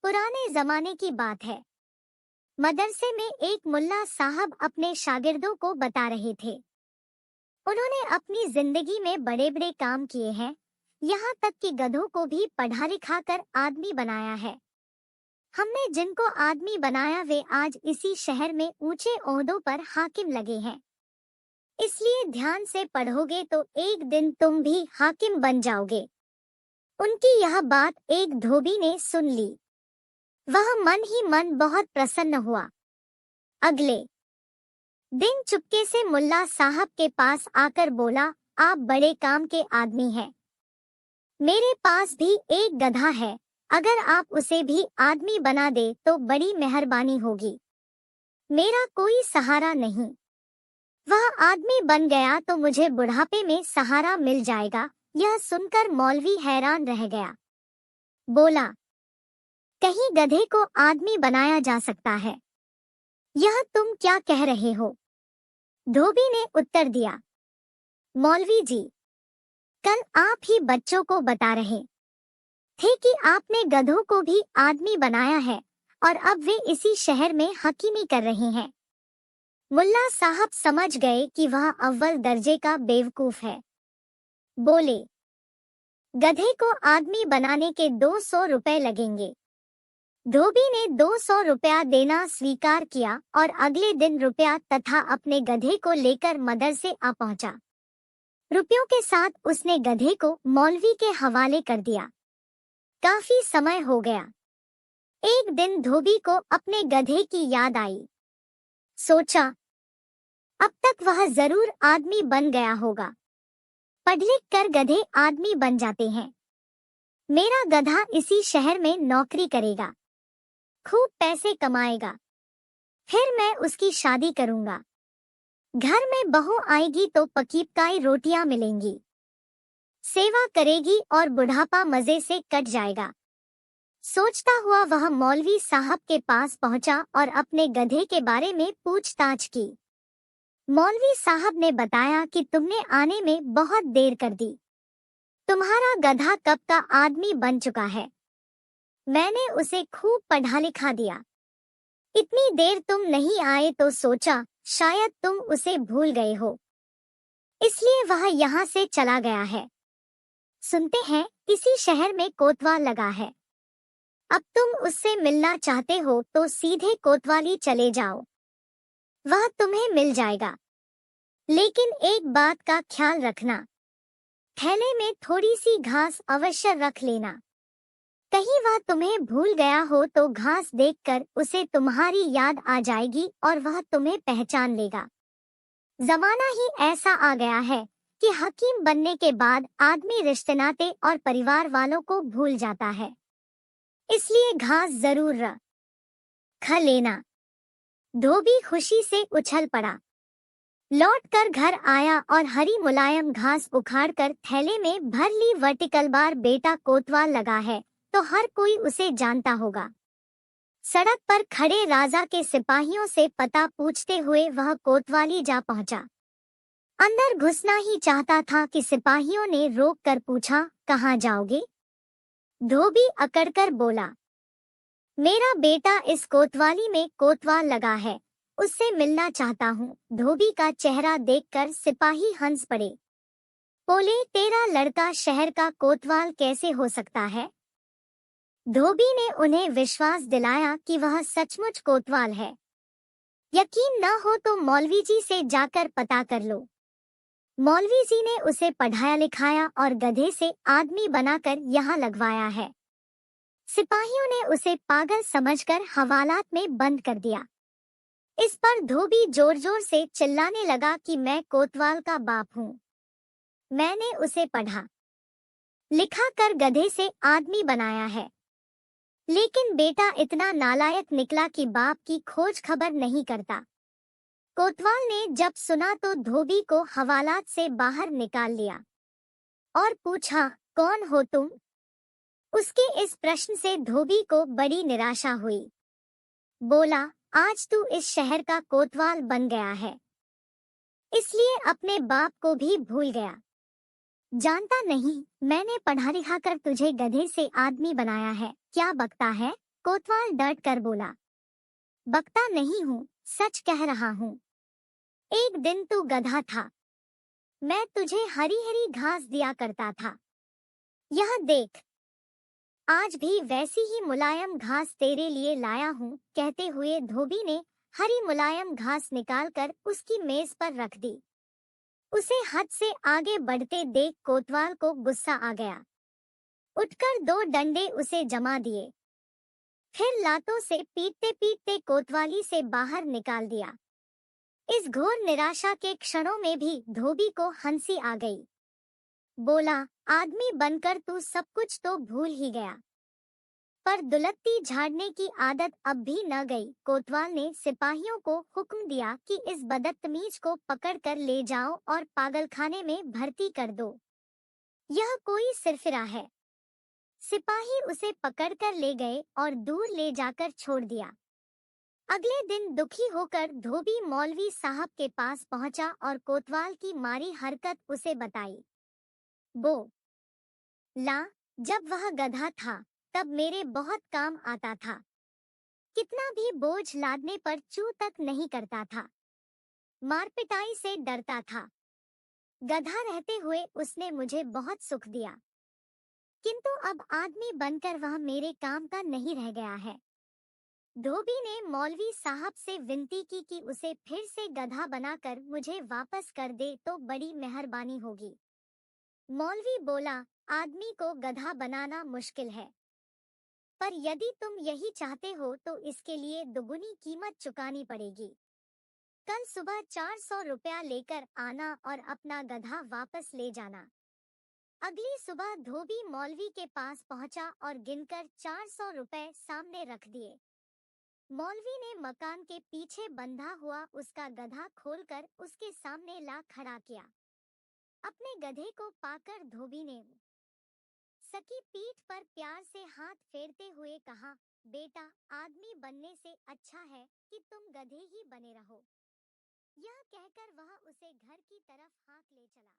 पुराने जमाने की बात है। मदरसे में एक मुल्ला साहब अपने शागिर्दों को बता रहे थे। उन्होंने अपनी जिंदगी में बड़े बड़े काम किए हैं, यहाँ तक कि गधों को भी पढ़ा लिखा कर आदमी बनाया है। हमने जिनको आदमी बनाया वे आज इसी शहर में ऊंचे ओहदों पर हाकिम लगे हैं। इसलिए ध्यान से पढ़ोगे तो एक दिन तुम भी हाकिम बन जाओगे। उनकी यह बात एक धोबी ने सुन ली। वह मन ही मन बहुत प्रसन्न हुआ। अगले दिन चुपके से मुल्ला साहब के पास आकर बोला, आप बड़े काम के आदमी हैं। मेरे पास भी एक गधा है, अगर आप उसे भी आदमी बना दे तो बड़ी मेहरबानी होगी। मेरा कोई सहारा नहीं। वह आदमी बन गया तो मुझे बुढ़ापे में सहारा मिल जाएगा। यह सुनकर मौलवी हैरान रह गया। बोला, कहीं गधे को आदमी बनाया जा सकता है? यह तुम क्या कह रहे हो? धोबी ने उत्तर दिया, मौलवी जी, कल आप ही बच्चों को बता रहे थे कि आपने गधों को भी आदमी बनाया है और अब वे इसी शहर में हकीमी कर रहे हैं। मुल्ला साहब समझ गए कि वह अव्वल दर्जे का बेवकूफ है। बोले, गधे को आदमी बनाने के 200 रुपए लगेंगे। धोबी ने 200 रुपया देना स्वीकार किया और अगले दिन रुपया तथा अपने गधे को लेकर मदरसे आ पहुंचा। रुपयों के साथ उसने गधे को मौलवी के हवाले कर दिया। काफी समय हो गया। एक दिन धोबी को अपने गधे की याद आई। सोचा, अब तक वह जरूर आदमी बन गया होगा। पढ़ लिख कर गधे आदमी बन जाते हैं। मेरा गधा इसी शहर में नौकरी करेगा, खूब पैसे कमाएगा। फिर मैं उसकी शादी करूंगा। घर में बहू आएगी तो पकीपकाई रोटियां मिलेंगी। सेवा करेगी और बुढ़ापा मजे से कट जाएगा। सोचता हुआ वह मौलवी साहब के पास पहुंचा और अपने गधे के बारे में पूछताछ की। मौलवी साहब ने बताया कि तुमने आने में बहुत देर कर दी। तुम्हारा गधा कब का आदमी बन चुका है। मैंने उसे खूब पढ़ा लिखा दिया। इतनी देर तुम नहीं आए तो सोचा शायद तुम उसे भूल गए हो, इसलिए वह यहाँ से चला गया है। सुनते हैं इसी शहर में कोतवाल लगा है। अब तुम उससे मिलना चाहते हो तो सीधे कोतवाली चले जाओ, वह तुम्हें मिल जाएगा। लेकिन एक बात का ख्याल रखना, थैले में थोड़ी सी घास अवश्य रख लेना। कहीं वह तुम्हें भूल गया हो तो घास देखकर उसे तुम्हारी याद आ जाएगी और वह तुम्हें पहचान लेगा। जमाना ही ऐसा आ गया है कि हकीम बनने के बाद आदमी रिश्ते नाते और परिवार वालों को भूल जाता है। इसलिए घास जरूर रख लेना। धोबी खुशी से उछल पड़ा। लौटकर घर आया और हरी मुलायम घास उखाड़कर थैले में भर ली। वर्टिकल बार बेटा कोतवाल लगा है तो हर कोई उसे जानता होगा। सड़क पर खड़े राजा के सिपाहियों से पता पूछते हुए वह कोतवाली जा पहुंचा। अंदर घुसना ही चाहता था कि सिपाहियों ने रोक कर पूछा, कहाँ जाओगे? धोबी अकड़कर बोला, मेरा बेटा इस कोतवाली में कोतवाल लगा है, उससे मिलना चाहता हूँ। धोबी का चेहरा देखकर सिपाही हंस पड़े। बोले, तेरा लड़का शहर का कोतवाल कैसे हो सकता है? धोबी ने उन्हें विश्वास दिलाया कि वह सचमुच कोतवाल है। यकीन न हो तो मौलवी जी से जाकर पता कर लो। मौलवी जी ने उसे पढ़ाया लिखाया और गधे से आदमी बनाकर यहाँ लगवाया है। सिपाहियों ने उसे पागल समझकर हवालात में बंद कर दिया। इस पर धोबी जोर जोर से चिल्लाने लगा कि मैं कोतवाल का बाप हूँ। मैंने उसे पढ़ा लिखा कर गधे से आदमी बनाया है। लेकिन बेटा इतना नालायक निकला कि बाप की खोज खबर नहीं करता। कोतवाल ने जब सुना तो धोबी को हवालात से बाहर निकाल लिया और पूछा, कौन हो तुम? उसके इस प्रश्न से धोबी को बड़ी निराशा हुई। बोला, आज तू इस शहर का कोतवाल बन गया है, इसलिए अपने बाप को भी भूल गया। जानता नहीं मैंने पढ़ा लिखा कर तुझे गधे से आदमी बनाया है, क्या बकता है? कोतवाल डट कर बोला, बकता नहीं हूँ, सच कह रहा हूँ। एक दिन तू गधा था, मैं तुझे हरी हरी घास दिया करता था। यह देख, आज भी वैसी ही मुलायम घास तेरे लिए लाया हूँ। कहते हुए धोबी ने हरी मुलायम घास निकालकर उसकी मेज पर रख दी। उसे हद से आगे बढ़ते देख कोतवाल को गुस्सा आ गया। उठकर दो डंडे उसे जमा दिए, फिर लातों से पीटते पीटते कोतवाली से बाहर निकाल दिया। इस घोर निराशा के क्षणों में भी धोबी को हंसी आ गई। बोला, आदमी बनकर तू सब कुछ तो भूल ही गया, पर दुलत्ती झाड़ने की आदत अब भी न गई। कोतवाल ने सिपाहियों को हुक्म दिया कि इस बदतमीज को पकड़कर ले जाओ और पागलखाने में भर्ती कर दो। यह कोई सिरफिरा है। सिपाही उसे पकड़कर ले गए और दूर ले जाकर छोड़ दिया। अगले दिन दुखी होकर धोबी मौलवी साहब के पास पहुंचा और कोतवाल की मारी हरकत उसे बताई। बो ला, जब वह गधा था तब मेरे बहुत काम आता था। कितना भी बोझ लादने पर चू तक नहीं करता था। मारपिटाई से डरता था। गधा रहते हुए उसने मुझे बहुत सुख दिया, किंतु अब आदमी बनकर वह मेरे काम का नहीं रह गया है। धोबी ने मौलवी साहब से विनती की कि उसे फिर से गधा बनाकर मुझे वापस कर दे तो बड़ी मेहरबानी होगी। मौलवी बोला, आदमी को गधा बनाना मुश्किल है, पर यदि तुम यही चाहते हो तो इसके लिए दुगुनी कीमत चुकानी पड़ेगी। कल सुबह 400 रुपया लेकर आना और अपना गधा वापस ले जाना। अगली सुबह धोबी मौलवी के पास पहुंचा और गिनकर 400 रुपए सामने रख दिए। मौलवी ने मकान के पीछे बंधा हुआ उसका गधा खोलकर उसके सामने ला खड़ा किया। अपने गधे को पाकर धोबी ने सकी पीठ पर प्यार से हाथ फेरते हुए कहा, बेटा, आदमी बनने से अच्छा है कि तुम गधे ही बने रहो। यह कहकर वह उसे घर की तरफ हाँक ले चला।